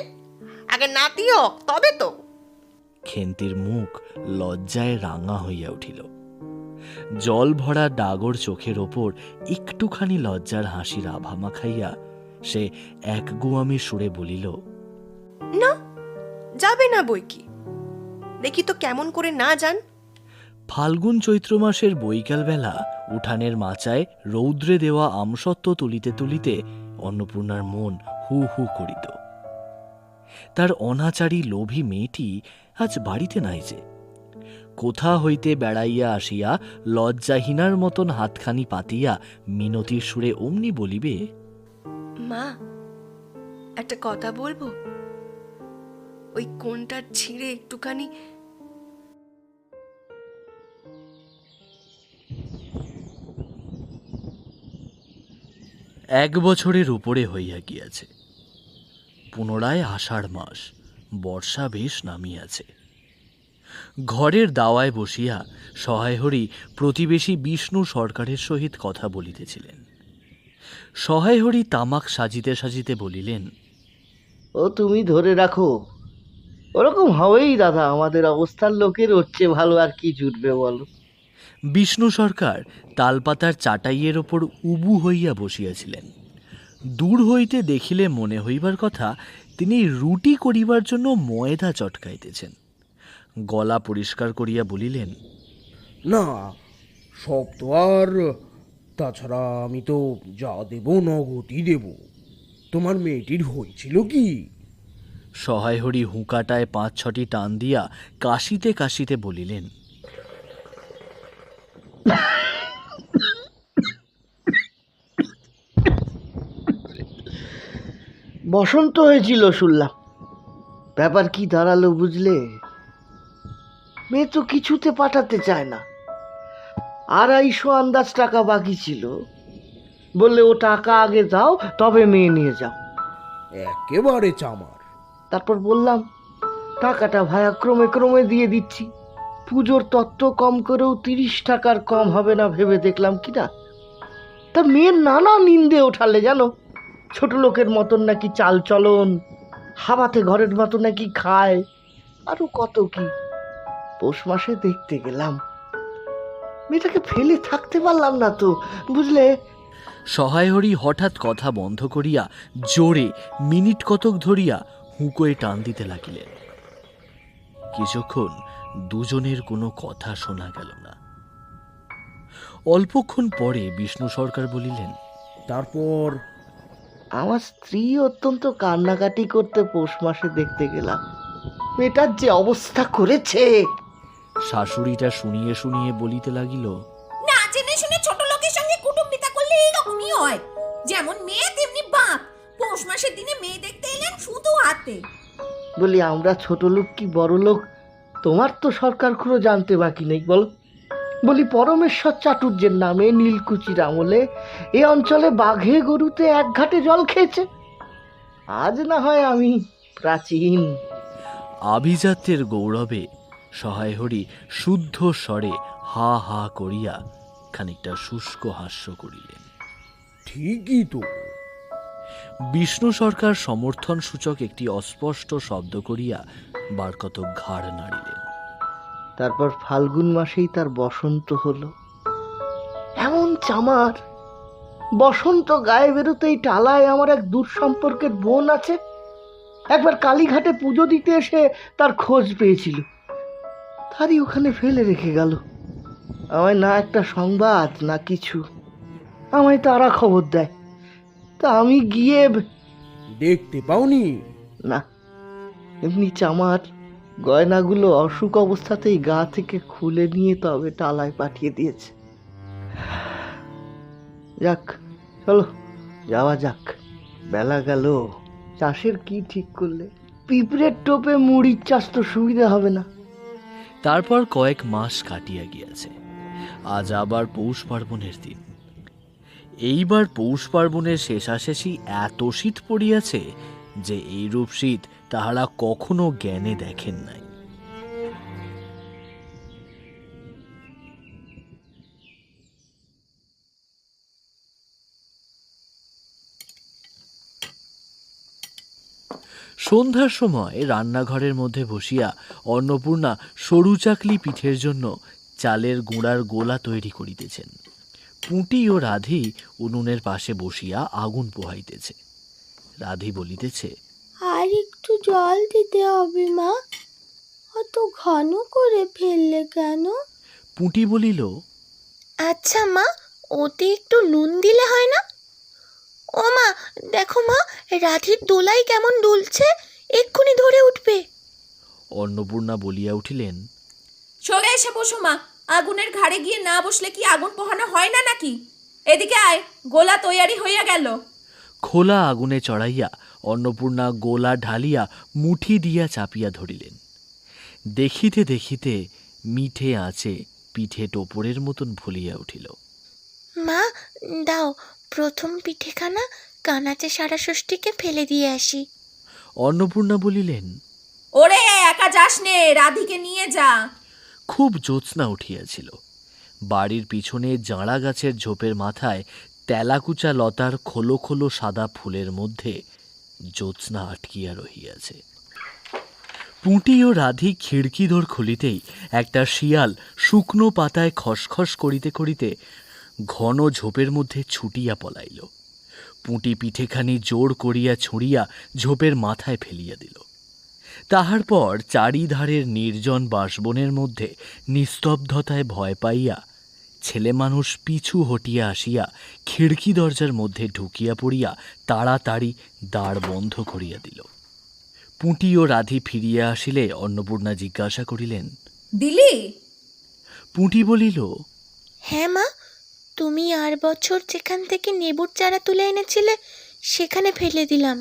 আগে নাতি হোক তবে তো। খেন্তির মুখ লজ্জায় রাঙা হইয়া উঠিল। জল ভরা ডাগর চোখের ওপর একটুখানি লজ্জার হাসির আভা মাখাইয়া সে এক গুয়ামি সুরে বলিল, না, যাবে না বই কি, দেখি তো কেমন করে না যান। ফাল্গুন চৈত্র মাসের বৈকাল বেলা উঠানের মাচায় রৌদ্রে দেওয়া আমসত্ত্ব তুলিতে তুলিতে অন্নপূর্ণার মন হু হু করিত। তার অনাচারী লোভী মেয়েটি আজ বাড়িতে নাই যে। কোথা হইতে বেড়াইয়া আসিয়া লজ্জাহীনার মতন হাতখানি পাতিয়া মিনতির সুরে অমনি বলিবে, মা, একটা কথা বলবো? ওই কোনটা ছিঁড়ে একটুখানি। এক বছরের উপরে হইয়া গিয়াছে। পুনরায় আষাঢ় মাস, বর্ষা বেশ নামিয়াছে। ঘরের দাওয়ায় বসিয়া সহায়হরি প্রতিবেশী বিষ্ণু সরকারের সহিত কথা বলিতেছিলেন। সহায়হরি তামাক সাজিতে সাজিতে বলিলেন, ও তুমি ধরে রাখো, ওরকম হবেই দাদা। আমাদের অবস্থার লোকের হচ্ছে ভালো আর কি জুটবে বলো। বিষ্ণু সরকার তালপাতার চাটাইয়ের ওপর উবু হইয়া বসিয়াছিলেন। দূর হইতে দেখিলে মনে হইবার কথা তিনি রুটি করিবার জন্য ময়দা চটকাইতেছেন। গলা পরিষ্কার করিয়া বলিলেন, না, সব তো আর, তাছাড়া আমি তো যা দেব নগদই দেব। তোমার মেয়েটির হয়েছিল কি? সহায়হরি হুঁকাটায় 5-6টি টান দিয়া কাশিতে কাশিতে বলিলেন, বসন্ত হয়েছিল শুনলাম। ব্যাপার কি দাঁড়ালো বুঝলে? মেয়ে তো কিছুতে পাঠাতে চায় না। 250 আন্দাজ টাকা বাকি ছিল, বললে ও টাকা আগে দাও তবে মেয়ে নিয়ে যাও। একেবারে চামার। তারপর বললাম টাকাটা ভায়া ক্রমে ক্রমে দিয়ে দিচ্ছি, পুজোর তত্ত্ব কম করেও 30 টাকার কম হবে না ভেবে দেখলাম কিনা। তা মেয়ের নানা নিন্দে ওঠালে জানো। ছোট লোকের মতন নাকি চাল চলন, হাবাতে ঘরের মতো নাকি খায়, আরো কত কি। পৌষ মাসে দেখতে গেলাম, মেয়েটাকে ফেলে থাকতে পারলাম না তো বুঝলে। সহায়হরি হঠাৎ কথা বন্ধ করিয়া জোরে মিনিট কতক ধরিয়া হুঁকোয় টান দিতে লাগিলেন। কিছুক্ষণ দুজনের কোনো কথা শোনা গেল না। অল্পক্ষণ পরে বিষ্ণু সরকার বলিলেন, তারপর? আমার স্ত্রী অত্যন্ত কান্নাকাটি করতে পৌষ মাসে দেখতে গেলাম। মেয়েটার যে অবস্থা করেছে। শাশুড়িটা শুনিয়ে শুনিয়ে বলিতে লাগিল, না জেনে শুনে ছোট লোকের সঙ্গে কুটুম্বিতা করলে এইরকমই হয়। যেমন মেয়ে তেমনি বাপ। পৌষ মাসের দিনে মেয়ে দেখতে এলেন শুধু হাতে। বলি আমরা ছোট লোক কি বড় লোক তোমার তো সরকার খুঁড়ো জানতে বাকি নেই বলো। বলি পরমেশ্বর চাটুর্যের নামে নীলকুচির আমলে এ অঞ্চলে বাঘে গরুতে 1 ঘাটে জল খেয়েছে। আজ না হয় আমি প্রাচীন। আভিজাত্যের গৌরবে সহায় হরি শুদ্ধ স্বরে হা হা করিয়া খানিকটা শুষ্ক হাস্য করিলেন। ঠিকই তো। বিষ্ণু সরকার সমর্থন সূচক একটি অস্পষ্ট শব্দ করিয়া বার কতক ঘাড় নাড়িলেন। তারপর ফাল্গুন মাসেই তার বসন্ত হলো। এমন চামার! বসন্ত গায়ে বেরোতেই টালায় আমার এক দূর সম্পর্কের বোন আছে, একবার কালীঘাটে পুজো দিতে এসে তার খোঁজ পেয়েছিল, তারই ওখানে ফেলে রেখে গেল। আমায় না একটা সংবাদ না কিছু, আমায় তারা খবর দেয়, তা আমি গিয়ে দেখতে পাওনি? না, এমনি চামার গয়নাগুলো অসুখ অবস্থাতেই গা থেকে খুলে নিয়ে তবে টালায় পাঠিয়ে দিয়েছে। যাক, চলো যাওয়া যাক, বেলা গেল। চাষের কি ঠিক করলে? পিঁপড়ের টোপে মুড়ির চাষ তো সুবিধা হবে না। তারপর কয়েক মাস কাটিয়া গিয়াছে। আজ আবার পৌষ পার্বণের দিন। এইবার পৌষ পার্বণের শেষাশেষি এত শীত পড়িয়াছে যে এইরূপ শীত তাহারা কখনো জ্ঞানে দেখেন নাই। সন্ধ্যার সময় রান্নাঘরের মধ্যে বসিয়া অন্নপূর্ণা সরু চাকলি পিঠের জন্য চালের গুঁড়ার গোলা তৈরি করিতেছেন। পুঁটি ও রাধি উনুনের পাশে বসিয়া আগুন পোহাইতেছে। রাধি বলিতেছে, আর একটু জল দিতে হবে মা, অত ঘন করে ফেললে কেন? পুঁটি বলিল, আচ্ছা মা, ওতে একটু নুন দিলে হয় না? ও মা, দেখো মা, রাধির দোলাই কেমন দুলছে, এক্ষুনি ধরে উঠবে। অন্নপূর্ণা বলিয়া উঠিলেন, সরে এসে বসো মা, আগুনের ঘাড়ে গিয়ে না বসলে কি আগুন পোহানো হয় না নাকি? এদিকে আয়, গোলা তৈয়ারি হইয়া গেল। খোলা আগুনে চড়াইয়া অন্নপূর্ণা গোলা ঢালিয়া মুঠি দিয়া চাপিয়া ধরিলেন। দেখিতে দেখিতে মিঠে আঁচে পিঠে টোপরের মতন ফুলিয়া উঠিল। মা, দাও প্রথম পিঠেখানা কানাচে সারা ষষ্ঠীকে ফেলে দিয়ে আসি। অন্নপূর্ণা বলিলেন, ওরে একা যাস নে, রাধিকে নিয়ে যা। খুব জ্যোৎস্না উঠিয়াছিল। বাড়ির পিছনে জাঁড়া গাছের ঝোপের মাথায় তেলাকুচা লতার খোলো খোলো সাদা ফুলের মধ্যে জ্যোৎস্না আটকিয়া রহিয়াছে। পুঁটি ও রাধি খিড়কি দোর খুলিতেই একটা শিয়াল শুকনো পাতায় খসখস করিতে করিতে ঘন ঝোপের মধ্যে ছুটিয়া পলাইল। পুঁটি পিঠেখানি জোর করিয়া ছুঁড়িয়া ঝোপের মাথায় ফেলিয়া দিল। তাহার পর চারিধারের নির্জন বাঁশবনের মধ্যে নিস্তব্ধতায় ভয় পাইয়া ছেলে মানুষ পিছু হটিয়া আসিয়া খিড়কি দরজার মধ্যে ঢুকিয়া পড়িয়া তাড়াতাড়ি দ্বার বন্ধ করিয়া দিল। পুঁটি ও রাধি ফিরিয়া আসিলে অন্নপূর্ণা জিজ্ঞাসা করিলেন, দিলি? পুঁটি বলিল, হ্যাঁ মা, তুমি আর বছর যেখান থেকে নেবুর চারা তুলে এনেছিলে সেখানে ফেলে দিলাম।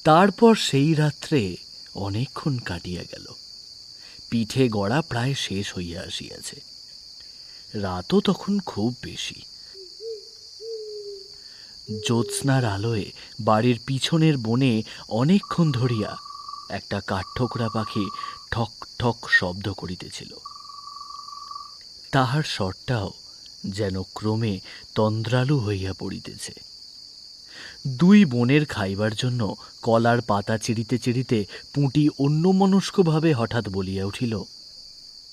তারপর সেই রাত্রে অনেকক্ষণ কাটিয়া গেল। পিঠে গড়া প্রায় শেষ হইয়া আসিয়াছে। রাতও তখন খুব বেশি। জ্যোৎস্নার আলোয় বাড়ির পিছনের বনে অনেকক্ষণ ধরিয়া একটা কাঠঠোকরা পাখি ঠক ঠক শব্দ করিতেছিল। তাহার স্বরটাও যেন ক্রমে তন্দ্রালু হইয়া পড়িতেছে। দুই বোনের খাইবার জন্য কলার পাতা চিরিতে চিরিতে পুঁটি অন্যমনস্কভাবে হঠাৎ বলিয়া উঠিল,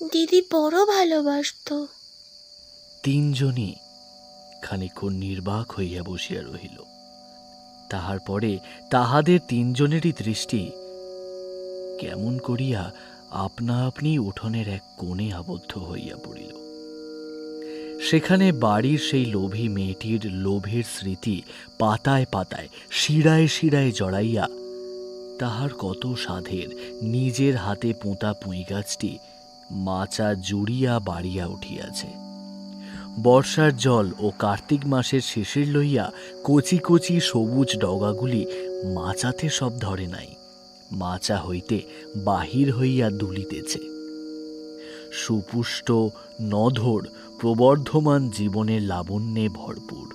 দিদি বড় ভালোবাসত। তিনজনই খানিকক্ষণ নির্বাক হইয়া বসিয়া রহিল। তাহার পরে তাহাদের তিনজনেরই দৃষ্টি কেমন করিয়া আপনা আপনি উঠোনের এক কোণে আবদ্ধ হইয়া পড়িল। সেখানে বাড়ির সেই লোভী মেয়েটির লোভের স্মৃতি পাতায় পাতায় শিরায় শিরায় জড়াইয়া তাহার কত সাধের নিজের হাতে পোঁতা পুঁই গাছটি মাচা জুড়িয়া বাড়িয়া উঠিয়াছে। বর্ষার জল ও কার্তিক মাসের শিশির লইয়া কচি কচি সবুজ ডগাগুলি মাচাতে সব ধরে নাই, মাচা হইতে বাহির হইয়া দুলিতেছে। সুপুষ্ট নধর প্রবর্ধমান জীবনের লাবণ্যে ভরপুর।